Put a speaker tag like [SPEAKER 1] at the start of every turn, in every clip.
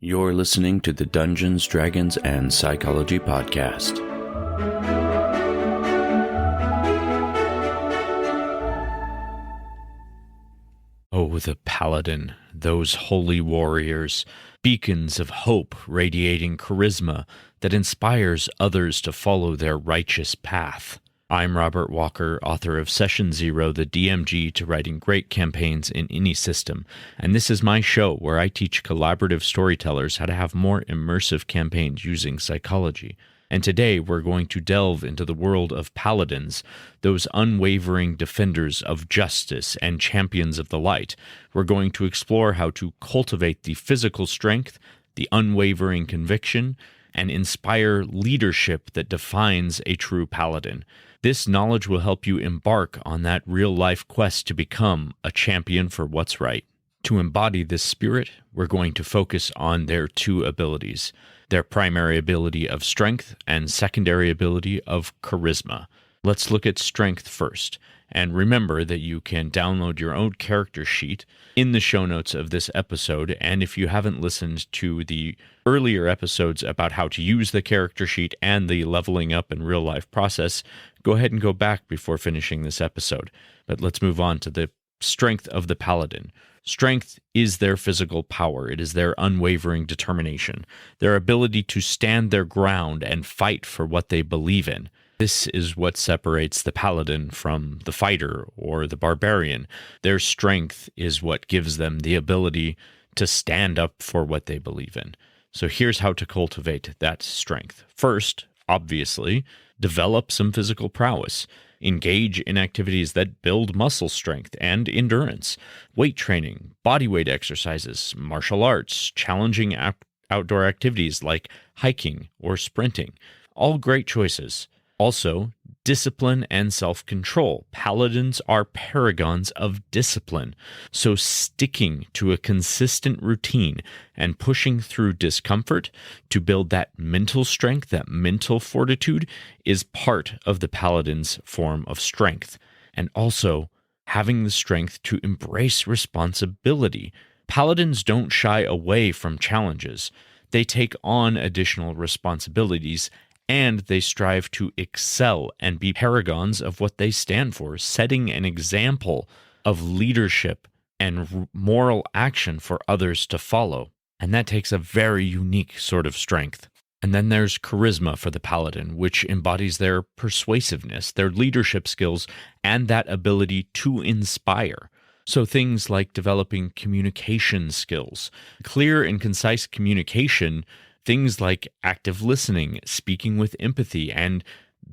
[SPEAKER 1] You're listening to the Dungeons, Dragons, and Psychology Podcast.
[SPEAKER 2] Oh, the Paladin, those holy warriors, beacons of hope radiating charisma that inspires others to follow their righteous path. I'm Robert Walker, author of Session Zero, the DMG to writing great campaigns in any system, and this is my show where I teach collaborative storytellers how to have more immersive campaigns using psychology. And today we're going to delve into the world of paladins, those unwavering defenders of justice and champions of the light. We're going to explore how to cultivate the physical strength, the unwavering conviction, and inspire leadership that defines a true paladin. This knowledge will help you embark on that real-life quest to become a champion for what's right. To embody this spirit, we're going to focus on their two abilities, their primary ability of strength and secondary ability of charisma. Let's look at strength first, and remember that you can download your own character sheet in the show notes of this episode, and if you haven't listened to the earlier episodes about how to use the character sheet and the leveling up in real life process, go ahead and go back before finishing this episode. But let's move on to the strength of the Paladin. Strength is their physical power. It is their unwavering determination, their ability to stand their ground and fight for what they believe in. This is what separates the Paladin from the fighter or the barbarian. Their strength is what gives them the ability to stand up for what they believe in. So here's how to cultivate that strength. First, obviously, develop some physical prowess. Engage in activities that build muscle strength and endurance. Weight training, bodyweight exercises, martial arts, challenging outdoor activities like hiking or sprinting. All great choices. Also, discipline and self-control. Paladins are paragons of discipline. So sticking to a consistent routine and pushing through discomfort to build that mental strength, that mental fortitude, is part of the Paladin's form of strength. And also, having the strength to embrace responsibility. Paladins don't shy away from challenges. They take on additional responsibilities, and they strive to excel and be paragons of what they stand for, setting an example of leadership and moral action for others to follow. And that takes a very unique sort of strength. And then there's charisma for the Paladin, which embodies their persuasiveness, their leadership skills, and that ability to inspire. So things like developing communication skills, clear and concise communication, things like active listening, speaking with empathy, and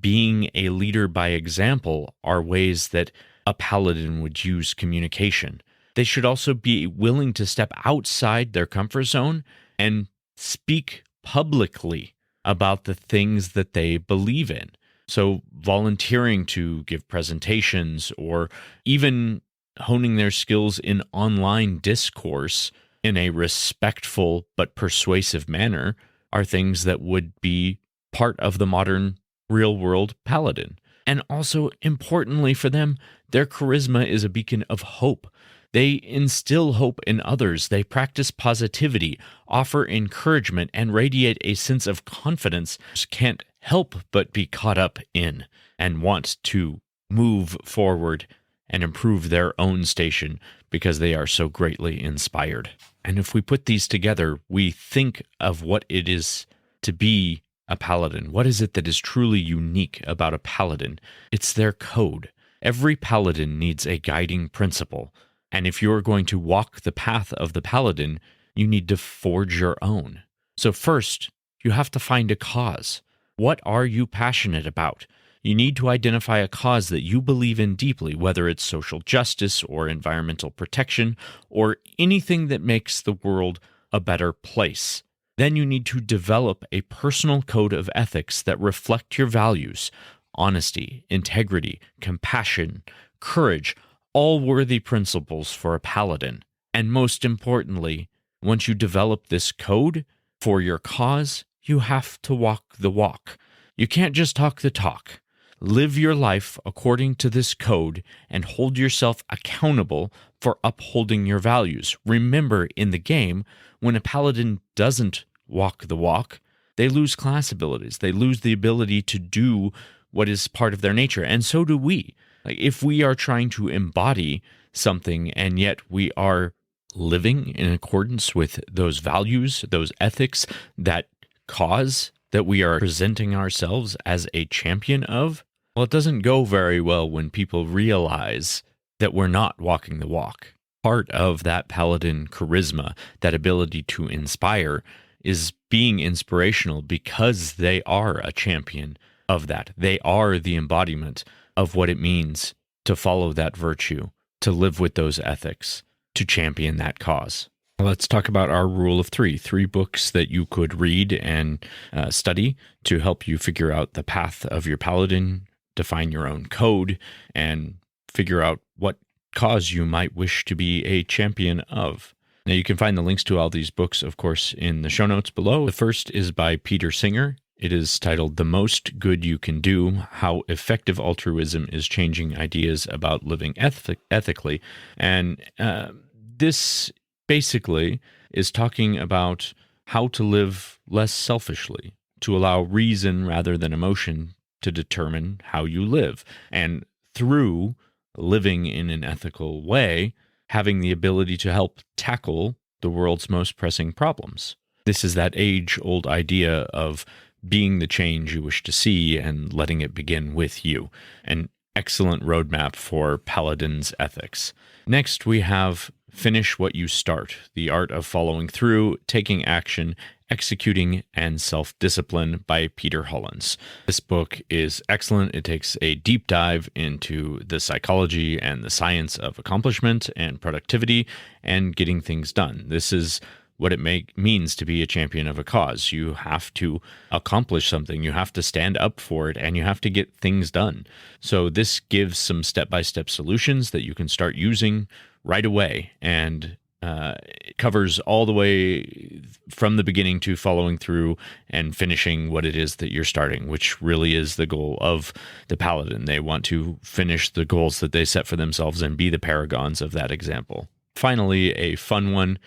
[SPEAKER 2] being a leader by example are ways that a paladin would use communication. They should also be willing to step outside their comfort zone and speak publicly about the things that they believe in. So volunteering to give presentations or even honing their skills in online discourse in a respectful but persuasive manner are things that would be part of the modern real-world paladin. And also, importantly for them, their charisma is a beacon of hope. They instill hope in others. They practice positivity, offer encouragement, and radiate a sense of confidence can't help but be caught up in and want to move forward and improve their own station because they are so greatly inspired. And if we put these together, we think of what it is to be a paladin. What is it that is truly unique about a paladin? It's their code. Every paladin needs a guiding principle. And if you're going to walk the path of the paladin, you need to forge your own. So first, you have to find a cause. What are you passionate about? You need to identify a cause that you believe in deeply, whether it's social justice or environmental protection or anything that makes the world a better place. Then you need to develop a personal code of ethics that reflect your values: honesty, integrity, compassion, courage, all worthy principles for a paladin. And most importantly, once you develop this code for your cause, you have to walk the walk. You can't just talk the talk. live your life according to this code and hold yourself accountable for upholding your values. Remember, in the game, when a paladin doesn't walk the walk, they lose class abilities. They lose the ability to do what is part of their nature, and so do we. Like, if we are trying to embody something and yet we are living in accordance with those values, those ethics, that cause that we are presenting ourselves as a champion of, well, it doesn't go very well when people realize that we're not walking the walk. Part of that paladin charisma, that ability to inspire, is being inspirational because they are a champion of that. They are the embodiment of what it means to follow that virtue, to live with those ethics, to champion that cause. Let's talk about our rule of three books that you could read and study to help you figure out the path of your paladin, define your own code, and figure out what cause you might wish to be a champion of. Now, you can find the links to all these books, of course, in the show notes below. The first is by Peter Singer. It is titled The Most Good You Can Do, How Effective Altruism is Changing Ideas About Living Ethically. And this basically is talking about how to live less selfishly, to allow reason rather than emotion to determine how you live. And through living in an ethical way, having the ability to help tackle the world's most pressing problems. This is that age-old idea of being the change you wish to see and letting it begin with you. An excellent roadmap for Paladin's ethics. Next, we have Finish What You Start, The Art of Following Through, Taking Action, Executing, and Self-Discipline by Peter Hollins. This book is excellent. It takes a deep dive into the psychology and the science of accomplishment and productivity and getting things done. This is what it means to be a champion of a cause. You have to accomplish something, you have to stand up for it, and you have to get things done. So this gives some step-by-step solutions that you can start using right away, and it covers all the way from the beginning to following through and finishing what it is that you're starting, which really is the goal of the Paladin. They want to finish the goals that they set for themselves and be the paragons of that example. Finally, a fun one,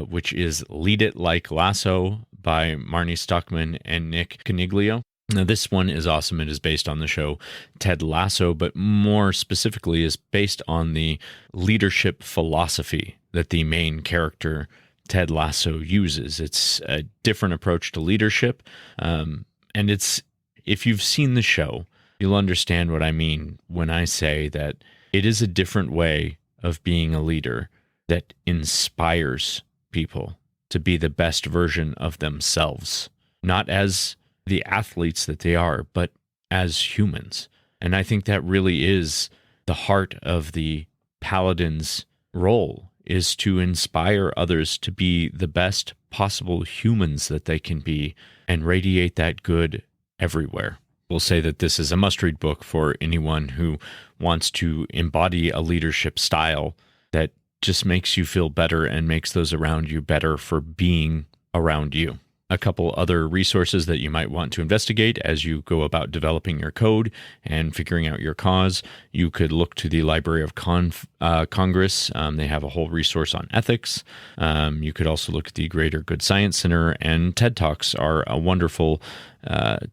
[SPEAKER 2] which is Lead It Like Lasso by Marnie Stockman and Nick Coniglio. Now, this one is awesome. It is based on the show Ted Lasso, but more specifically is based on the leadership philosophy that the main character, Ted Lasso, uses. It's a different approach to leadership, and if you've seen the show, you'll understand what I mean when I say that it is a different way of being a leader that inspires people to be the best version of themselves, not as the athletes that they are, but as humans. And I think that really is the heart of the Paladin's role, is to inspire others to be the best possible humans that they can be and radiate that good everywhere. We'll say that this is a must-read book for anyone who wants to embody a leadership style that just makes you feel better and makes those around you better for being around you. A couple other resources that you might want to investigate as you go about developing your code and figuring out your cause. You could look to the Library of Congress. They have a whole resource on ethics. You could also look at the Greater Good Science Center, and TED Talks are a wonderful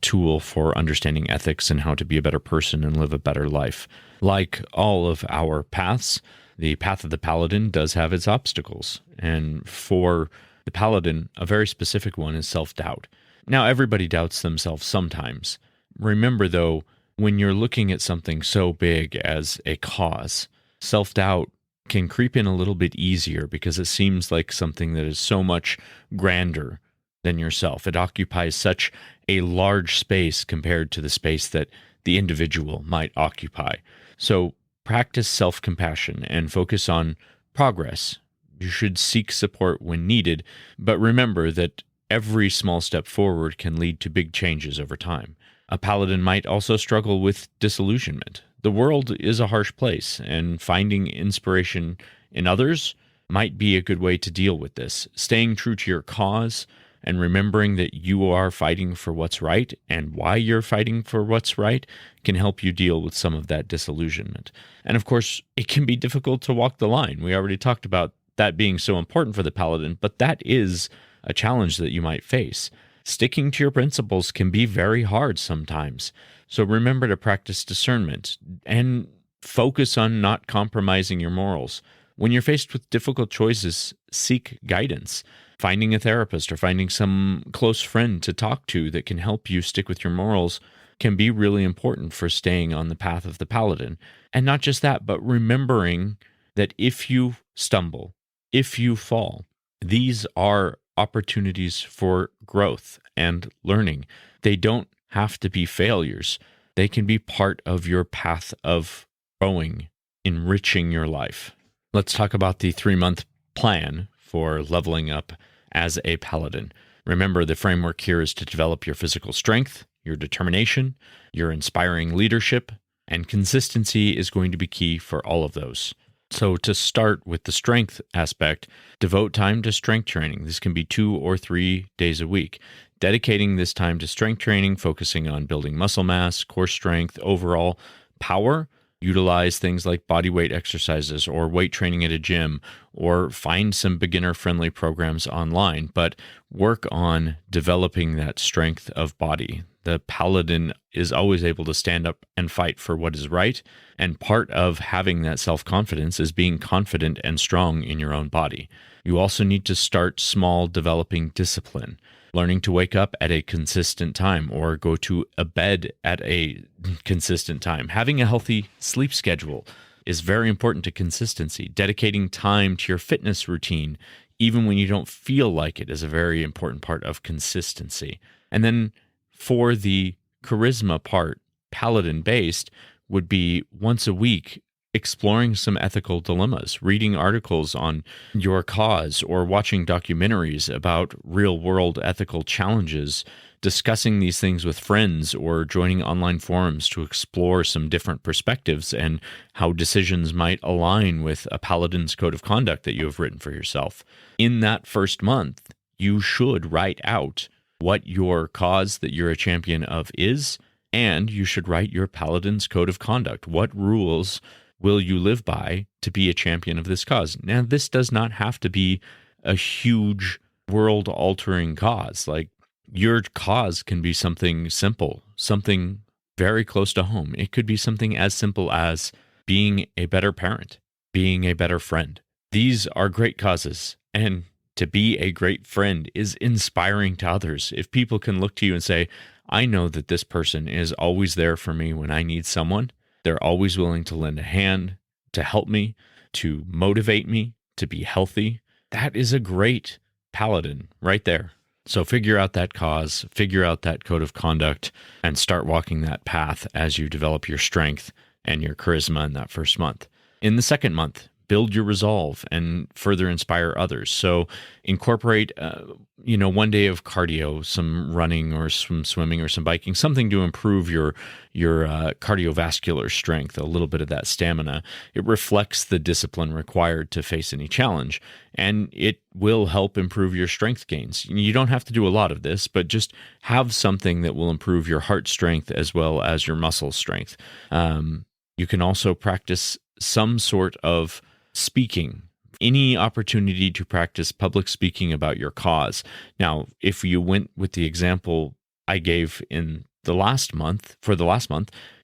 [SPEAKER 2] tool for understanding ethics and how to be a better person and live a better life. Like all of our paths, the path of the Paladin does have its obstacles. And for the Paladin, a very specific one is self-doubt. Now, everybody doubts themselves sometimes. Remember, though, when you're looking at something so big as a cause, self-doubt can creep in a little bit easier because it seems like something that is so much grander than yourself. It occupies such a large space compared to the space that the individual might occupy. So practice self-compassion and focus on progress. You should seek support when needed, but remember that every small step forward can lead to big changes over time. A Paladin might also struggle with disillusionment. The world is a harsh place, and finding inspiration in others might be a good way to deal with this. Staying true to your cause And remembering that you are fighting for what's right and why you're fighting for what's right can help you deal with some of that disillusionment. And of course, it can be difficult to walk the line. We already talked about that being so important for the Paladin, but that is a challenge that you might face. Sticking to your principles can be very hard sometimes. So remember to practice discernment and focus on not compromising your morals. When you're faced with difficult choices, seek guidance. Finding a therapist or finding some close friend to talk to that can help you stick with your morals can be really important for staying on the path of the Paladin. And not just that, but remembering that if you stumble, if you fall, these are opportunities for growth and learning. They don't have to be failures. They can be part of your path of growing, enriching your life. Let's talk about the 3-month plan for leveling up as a Paladin. Remember, the framework here is to develop your physical strength, your determination, your inspiring leadership, and consistency is going to be key for all of those. So to start with the strength aspect, devote time to strength training. This can be 2 or 3 days a week. Dedicating this time to strength training, focusing on building muscle mass, core strength, overall power. Utilize things like body weight exercises or weight training at a gym, or find some beginner-friendly programs online, but work on developing that strength of body. The Paladin is always able to stand up and fight for what is right, and part of having that self-confidence is being confident and strong in your own body. You also need to start small, developing discipline. Learning to wake up at a consistent time or go to a bed at a consistent time. Having a healthy sleep schedule is very important to consistency. Dedicating time to your fitness routine, even when you don't feel like it, is a very important part of consistency. And then for the charisma part, Paladin-based, would be once a week exploring some ethical dilemmas, reading articles on your cause, or watching documentaries about real-world ethical challenges, discussing these things with friends, or joining online forums to explore some different perspectives and how decisions might align with a Paladin's code of conduct that you have written for yourself. In that first month, you should write out what your cause that you're a champion of is, and you should write your Paladin's code of conduct. What rules will you live by to be a champion of this cause? Now, this does not have to be a huge world-altering cause. Like, your cause can be something simple, something very close to home. It could be something as simple as being a better parent, being a better friend. These are great causes, and to be a great friend is inspiring to others. If people can look to you and say, I know that this person is always there for me when I need someone, they're always willing to lend a hand, to help me, to motivate me, to be healthy. That is a great Paladin right there. So figure out that cause, figure out that code of conduct, and start walking that path as you develop your strength and your charisma in that first month. In the second month, build your resolve and further inspire others. So incorporate, 1 day of cardio, some running or some swimming or some biking, something to improve your cardiovascular strength, a little bit of that stamina. It reflects the discipline required to face any challenge, and it will help improve your strength gains. You don't have to do a lot of this, but just have something that will improve your heart strength as well as your muscle strength. You can also practice some sort of speaking, any opportunity to practice public speaking about your cause. Now, if you went with the example I gave in the last month,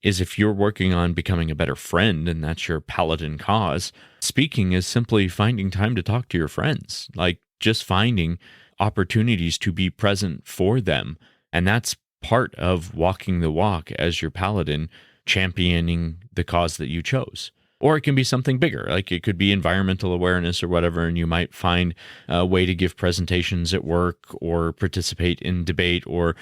[SPEAKER 2] is if you're working on becoming a better friend and that's your Paladin cause, speaking is simply finding time to talk to your friends, like just finding opportunities to be present for them. And that's part of walking the walk as your Paladin, championing the cause that you chose. Or it can be something bigger, like it could be environmental awareness or whatever, and you might find a way to give presentations at work or participate in debate or,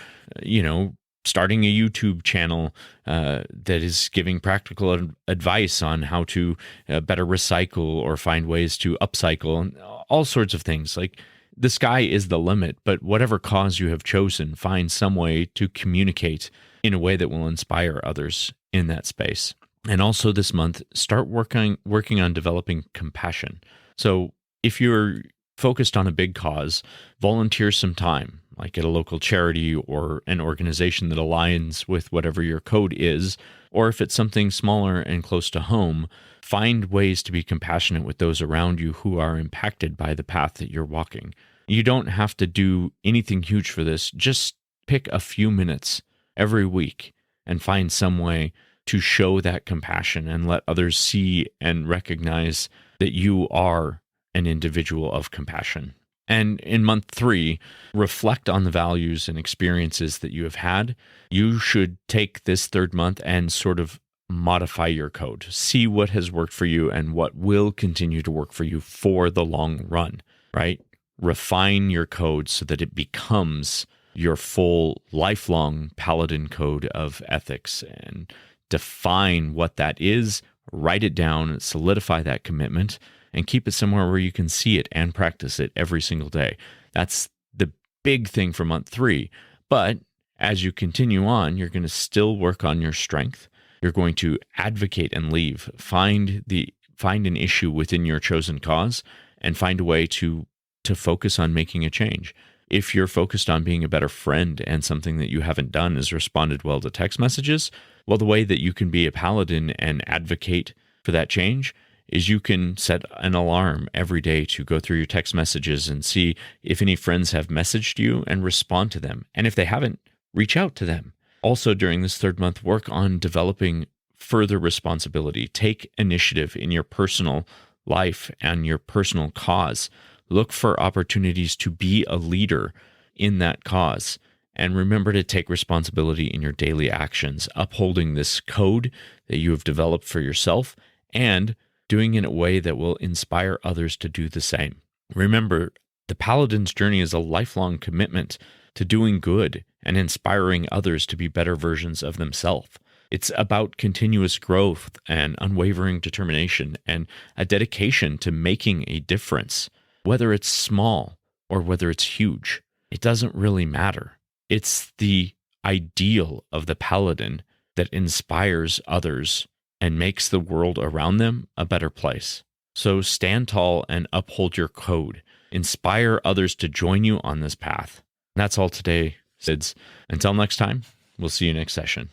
[SPEAKER 2] starting a YouTube channel that is giving practical advice on how to better recycle or find ways to upcycle and all sorts of things. Like, the sky is the limit, but whatever cause you have chosen, find some way to communicate in a way that will inspire others in that space. And also this month, start working on developing compassion. So if you're focused on a big cause, volunteer some time. like at a local charity or an organization that aligns with whatever your code is, or if it's something smaller and close to home, find ways to be compassionate with those around you who are impacted by the path that you're walking. You don't have to do anything huge for this. Just pick a few minutes every week and find some way to show that compassion and let others see and recognize that you are an individual of compassion. And in month 3, reflect on the values and experiences that you have had. You should take this 3rd month and sort of modify your code. See what has worked for you and what will continue to work for you for the long run, right? Refine your code so that it becomes your full lifelong Paladin code of ethics, and define what that is, write it down, solidify that commitment, and keep it somewhere where you can see it and practice it every single day. That's the big thing for month 3. But as you continue on, you're going to still work on your strength. You're going to advocate and leave. Find an issue within your chosen cause and find a way to focus on making a change. If you're focused on being a better friend and something that you haven't done is responded well to text messages, well, the way that you can be a paladin and advocate for that change is you can set an alarm every day to go through your text messages and see if any friends have messaged you and respond to them. And if they haven't, reach out to them. Also, during this 3rd month, work on developing further responsibility. Take initiative in your personal life and your personal cause. Look for opportunities to be a leader in that cause. And remember to take responsibility in your daily actions, upholding this code that you have developed for yourself and doing it in a way that will inspire others to do the same. Remember, the Paladin's journey is a lifelong commitment to doing good and inspiring others to be better versions of themselves. It's about continuous growth and unwavering determination and a dedication to making a difference. Whether it's small or whether it's huge, it doesn't really matter. It's the ideal of the Paladin that inspires others and makes the world around them a better place. So stand tall and uphold your code. Inspire others to join you on this path. That's all today, Sids. Until next time, we'll see you next session.